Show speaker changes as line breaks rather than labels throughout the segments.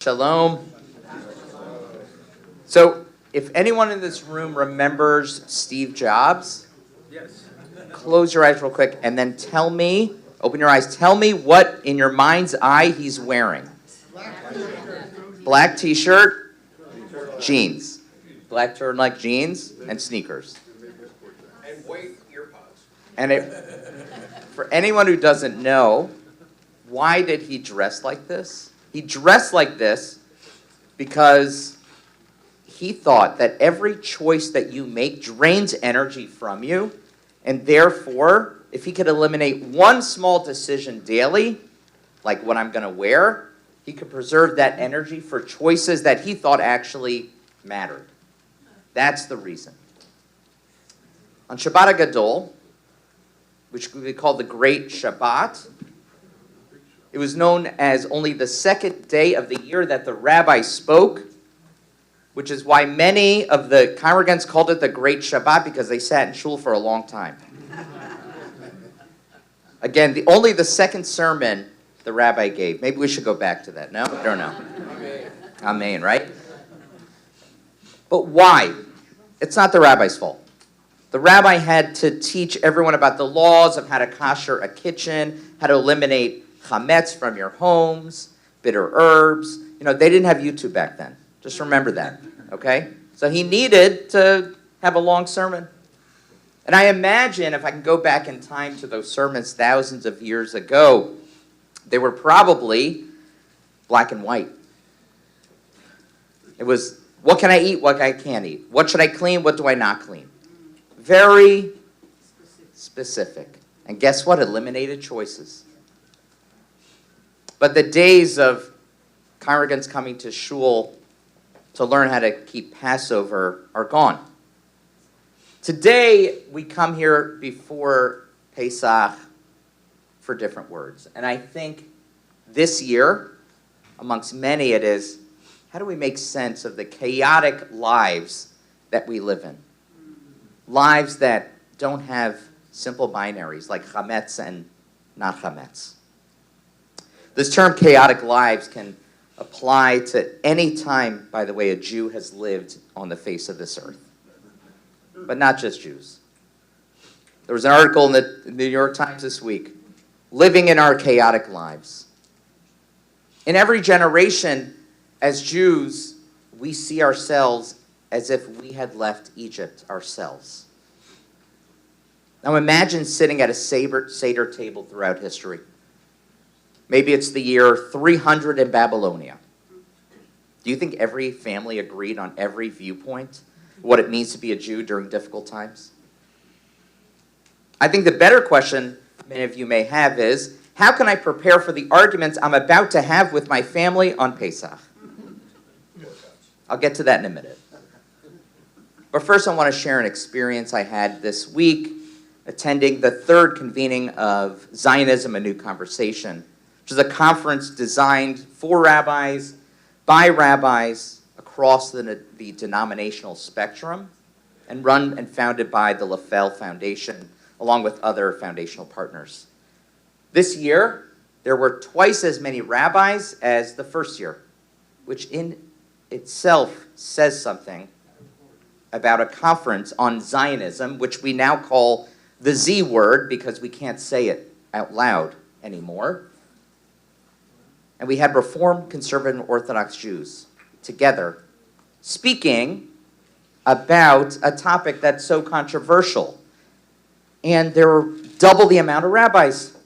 Shalom. So, if anyone in this room remembers Steve Jobs,
Yes.
close your eyes real quick and then tell me, open your eyes, tell me what in your mind's eye he's wearing. Black t-shirt, jeans. Black turtleneck jeans and sneakers.
And white ear pods.
And for anyone who doesn't know, why did he dress like this? He dressed like this because he thought that every choice that you make drains energy from you, and therefore, if he could eliminate one small decision daily, like what I'm going to wear, he could preserve that energy for choices that he thought actually mattered. That's the reason. On Shabbat HaGadol, which we call the Great Shabbat, it was known as only the second day of the year that the rabbi spoke, which is why many of the congregants called it the Great Shabbat, because they sat in shul for a long time. Again, only the second sermon the rabbi gave. Maybe we should go back to that. No? I don't know. Amen, right? But why? It's not the rabbi's fault. The rabbi had to teach everyone about the laws of how to kosher a kitchen, how to eliminate chametz from your homes, bitter herbs. You know, they didn't have YouTube back then. Just remember that, okay? So he needed to have a long sermon. And I imagine if I can go back in time to those sermons thousands of years ago, they were probably black and white. It was, what can I eat, what I can't eat? What should I clean, what do I not clean? Very specific. And guess what? Eliminated choices. But the days of congregants coming to shul to learn how to keep Passover are gone. Today, we come here before Pesach for different words. And I think this year, amongst many, it is, how do we make sense of the chaotic lives that we live in? Lives that don't have simple binaries like chametz and not chametz. This term chaotic lives can apply to any time, by the way, a Jew has lived on the face of this earth. But not just Jews. There was an article in the New York Times this week, living in our chaotic lives. In every generation, as Jews, we see ourselves as if we had left Egypt ourselves. Now imagine sitting at a Seder table throughout history. Maybe it's the year 300 in Babylonia. Do you think every family agreed on every viewpoint, what it means to be a Jew during difficult times? I think the better question many of you may have is, how can I prepare for the arguments I'm about to have with my family on Pesach? I'll get to that in a minute. But first I want to share an experience I had this week attending the third convening of Zionism, A New Conversation, which is a conference designed for rabbis, by rabbis across the denominational spectrum, and run and founded by the LaFell Foundation, along with other foundational partners. This year, there were twice as many rabbis as the first year, which in itself says something about a conference on Zionism, which we now call the Z word because we can't say it out loud anymore. And we had Reform, Conservative, and Orthodox Jews together speaking about a topic that's so controversial. And there were double the amount of rabbis.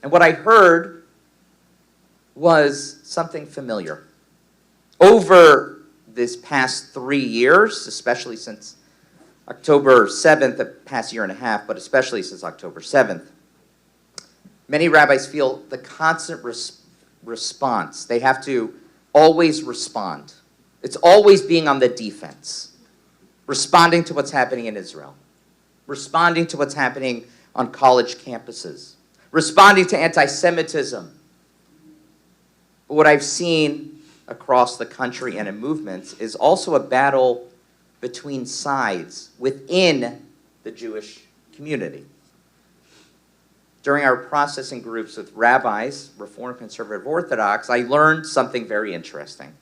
And what I heard was something familiar. Over this past 3 years, especially since October 7th, the past year and a half, but especially since October 7th, many rabbis feel the constant response. They have to always respond. It's always being on the defense, responding to what's happening in Israel, responding to what's happening on college campuses, responding to anti-Semitism. But what I've seen across the country and in movements is also a battle between sides within the Jewish community. during our processing groups with rabbis, Reform, Conservative, Orthodox, I learned something very interesting.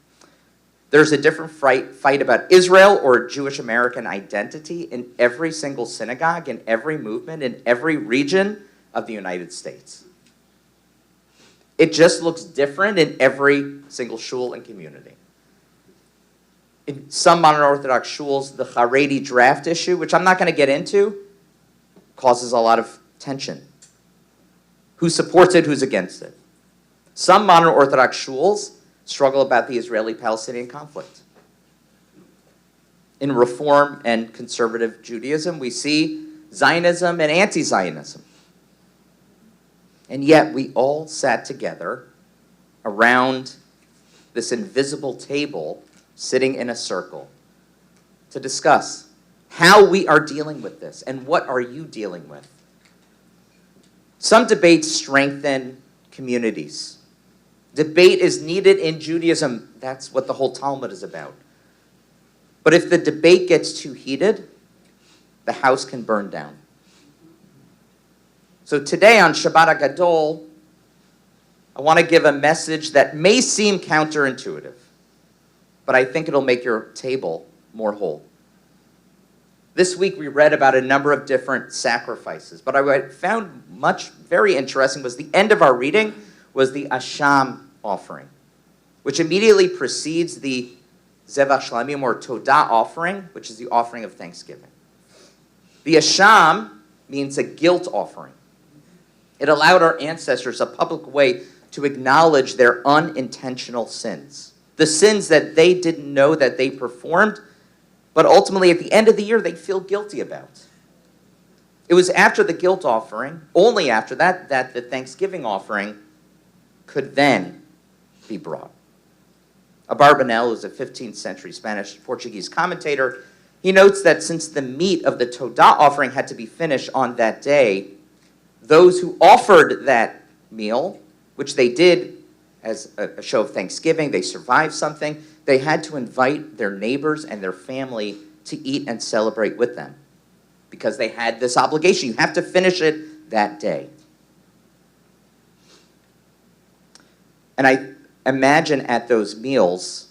There's a different fight about Israel or Jewish American identity in every single synagogue, in every movement, in every region of the United States. It just looks different in every single shul and community. In some modern Orthodox shuls, the Haredi draft issue, which I'm not going to get into, causes a lot of tension. Who supports it, who's against it? Some modern Orthodox shuls struggle about the Israeli-Palestinian conflict. In Reform and Conservative Judaism, we see Zionism and anti-Zionism. And yet we all sat together around this invisible table, sitting in a circle, to discuss how we are dealing with this and what are you dealing with. Some debates strengthen communities. Debate is needed in Judaism. That's what the whole Talmud is about. But if the debate gets too heated, the house can burn down. So today on Shabbat HaGadol, I want to give a message that may seem counterintuitive, but I think it'll make your table more whole. This week we read about a number of different sacrifices, but what I found very interesting was the end of our reading was the Asham offering, which immediately precedes the Zevach Shlamim or Todah offering, which is the offering of thanksgiving. The Asham means a guilt offering. It allowed our ancestors a public way to acknowledge their unintentional sins, the sins that they didn't know that they performed, but ultimately at the end of the year they feel guilty about. It was after the guilt offering, only after that, that the thanksgiving offering could then be brought. Abarbanel, who's a 15th century Spanish-Portuguese commentator, he notes that since the meat of the Todah offering had to be finished on that day, those who offered that meal, which they did as a show of thanksgiving, they survived something, they had to invite their neighbors and their family to eat and celebrate with them because they had this obligation. You have to finish it that day. And I imagine at those meals,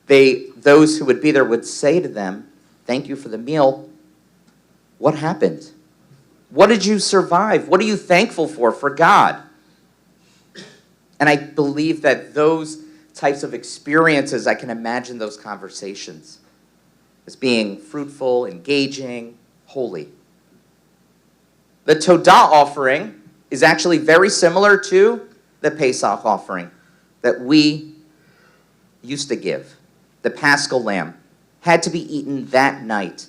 those who would be there would say to them, "Thank you for the meal. What happened? What did you survive? What are you thankful for God?" And I believe that those types of experiences, I can imagine those conversations as being fruitful, engaging, holy. The Todah offering is actually very similar to the Pesach offering that we used to give. The Paschal lamb had to be eaten that night,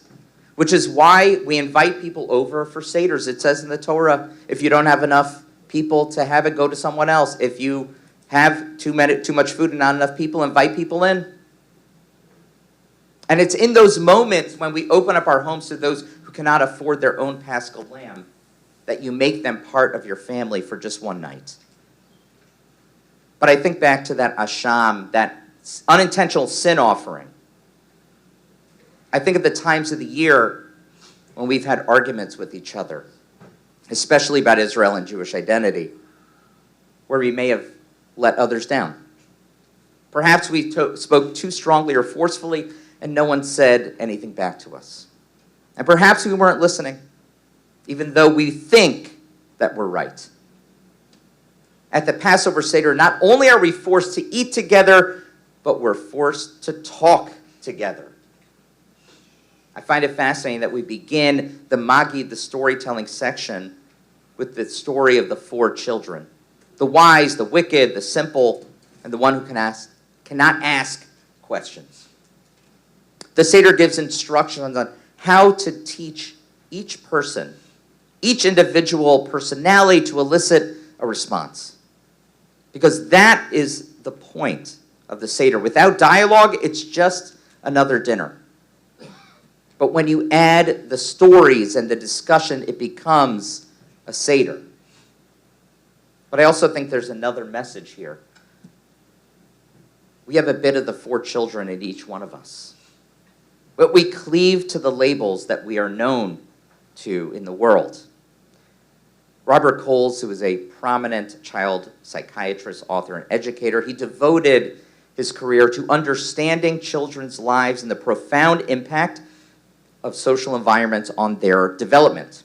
which is why we invite people over for Seders. It says in the Torah, if you don't have enough people to have it, go to someone else. If you have too much food and not enough people, invite people in. And it's in those moments when we open up our homes to those who cannot afford their own Paschal lamb that you make them part of your family for just one night. But I think back to that Asham, that unintentional sin offering. I think of the times of the year when we've had arguments with each other, especially about Israel and Jewish identity, where we may have let others down. Perhaps we spoke too strongly or forcefully, and no one said anything back to us. And perhaps we weren't listening, even though we think that we're right. At the Passover Seder, not only are we forced to eat together, but we're forced to talk together. I find it fascinating that we begin the Magid, the storytelling section, with the story of the 4 children. The wise, the wicked, the simple, and the one who cannot ask questions. The Seder gives instructions on how to teach each person, each individual personality to elicit a response. Because that is the point of the Seder. Without dialogue, it's just another dinner. But when you add the stories and the discussion, it becomes a Seder. But I also think there's another message here. We have a bit of the 4 children in each one of us. But we cleave to the labels that we are known to in the world. Robert Coles, who was a prominent child psychiatrist, author, and educator, he devoted his career to understanding children's lives and the profound impact of social environments on their development.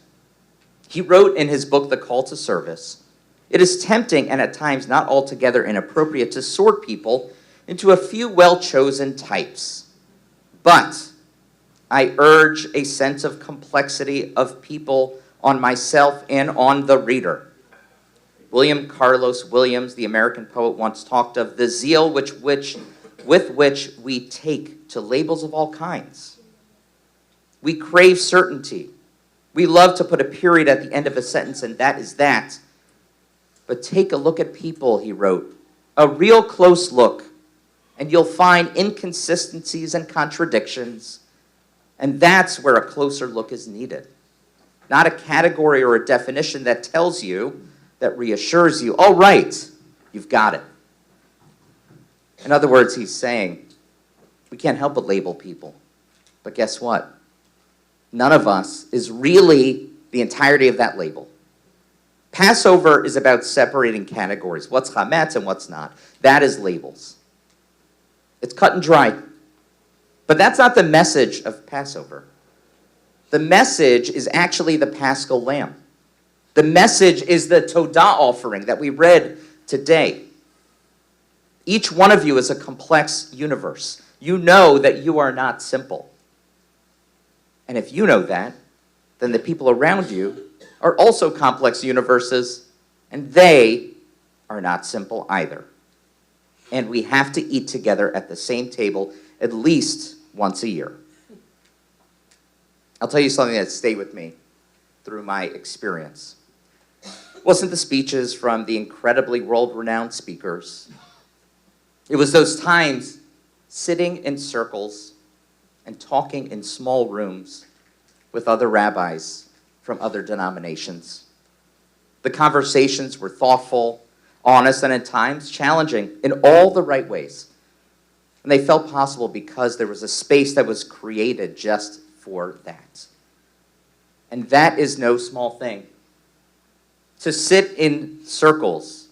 He wrote in his book, The Call to Service, "It is tempting and at times not altogether inappropriate to sort people into a few well-chosen types. But I urge a sense of complexity of people on myself and on the reader." William Carlos Williams, the American poet, once talked of the zeal with which we take to labels of all kinds. We crave certainty. We love to put a period at the end of a sentence, and that is that. But take a look at people, he wrote, a real close look, and you'll find inconsistencies and contradictions, and that's where a closer look is needed. Not a category or a definition that tells you, that reassures you, all right, you've got it. In other words, he's saying, we can't help but label people. But guess what? None of us is really the entirety of that label. Passover is about separating categories. What's chametz and what's not. That is labels. It's cut and dry. But that's not the message of Passover. The message is actually the Paschal Lamb. The message is the Todah offering that we read today. Each one of you is a complex universe. You know that you are not simple. And if you know that, then the people around you are also complex universes, and they are not simple either. And we have to eat together at the same table at least once a year. I'll tell you something that stayed with me through my experience. It wasn't the speeches from the incredibly world-renowned speakers. It was those times sitting in circles and talking in small rooms with other rabbis from other denominations. The conversations were thoughtful, honest, and at times challenging in all the right ways. And they felt possible because there was a space that was created just for that. And that is no small thing. To sit in circles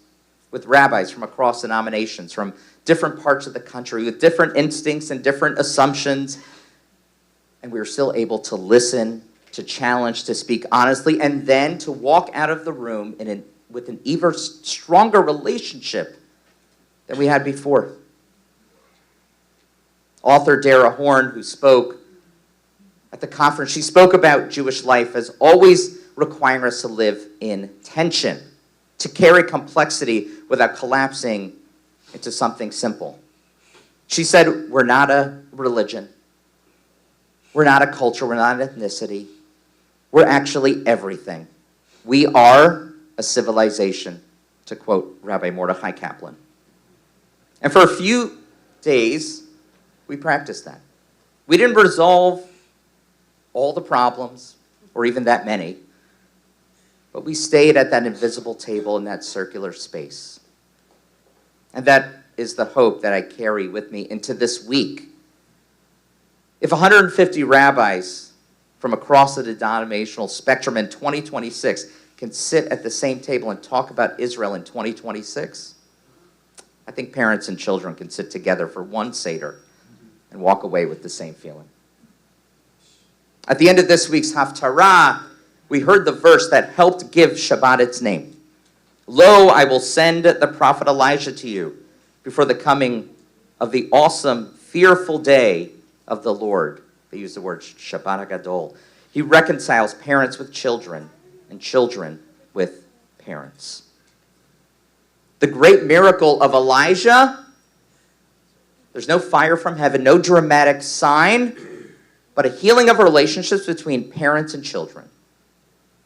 with rabbis from across denominations, from different parts of the country, with different instincts and different assumptions, and we were still able to listen, to challenge, to speak honestly, and then to walk out of the room with an even stronger relationship than we had before. Author Dara Horn, who spoke at the conference, she spoke about Jewish life as always requiring us to live in tension, to carry complexity without collapsing into something simple. She said, we're not a religion. We're not a culture. We're not an ethnicity. We're actually everything. We are a civilization, to quote Rabbi Mordechai Kaplan. And for a few days, we practiced that. We didn't resolve all the problems, or even that many, but we stayed at that invisible table in that circular space. And that is the hope that I carry with me into this week. If 150 rabbis from across the denominational spectrum in 2026 can sit at the same table and talk about Israel in 2026, I think parents and children can sit together for one Seder and walk away with the same feeling. At the end of this week's Haftarah, we heard the verse that helped give Shabbat its name. Lo, I will send the prophet Elijah to you before the coming of the awesome, fearful day of the Lord. They use the word Shabbat HaGadol. He reconciles parents with children and children with parents. The great miracle of Elijah, there's no fire from heaven, no dramatic sign, but a healing of relationships between parents and children.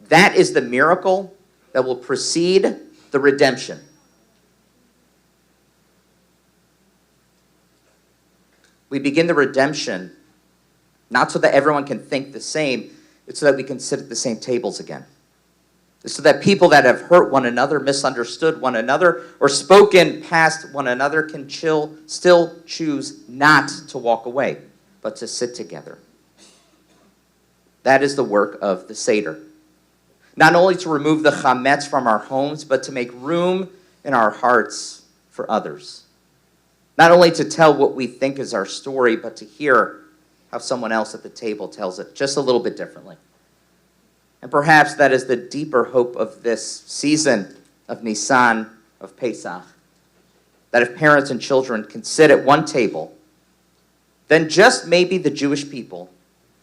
That is the miracle that will precede the redemption. We begin the redemption not so that everyone can think the same, it's so that we can sit at the same tables again. It's so that people that have hurt one another, misunderstood one another, or spoken past one another can still choose not to walk away, but to sit together. That is the work of the Seder. Not only to remove the chametz from our homes, but to make room in our hearts for others. Not only to tell what we think is our story, but to hear how someone else at the table tells it just a little bit differently. And perhaps that is the deeper hope of this season of Nisan, of Pesach. That if parents and children can sit at one table, then just maybe the Jewish people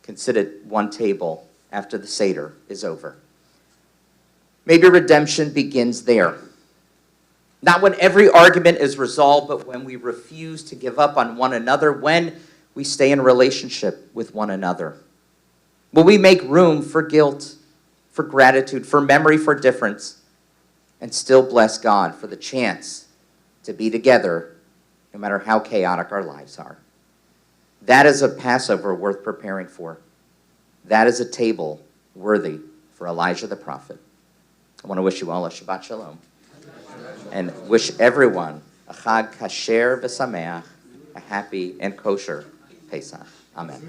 can sit at one table after the Seder is over. Maybe redemption begins there. Not when every argument is resolved, but when we refuse to give up on one another, when we stay in relationship with one another. When we make room for guilt, for gratitude, for memory, for difference, and still bless God for the chance to be together no matter how chaotic our lives are. That is a Passover worth preparing for. That is a table worthy for Elijah the prophet. I want to wish you all a Shabbat Shalom. And wish everyone a Chag Kasher v'Sameach, a happy and kosher Pesach. Amen.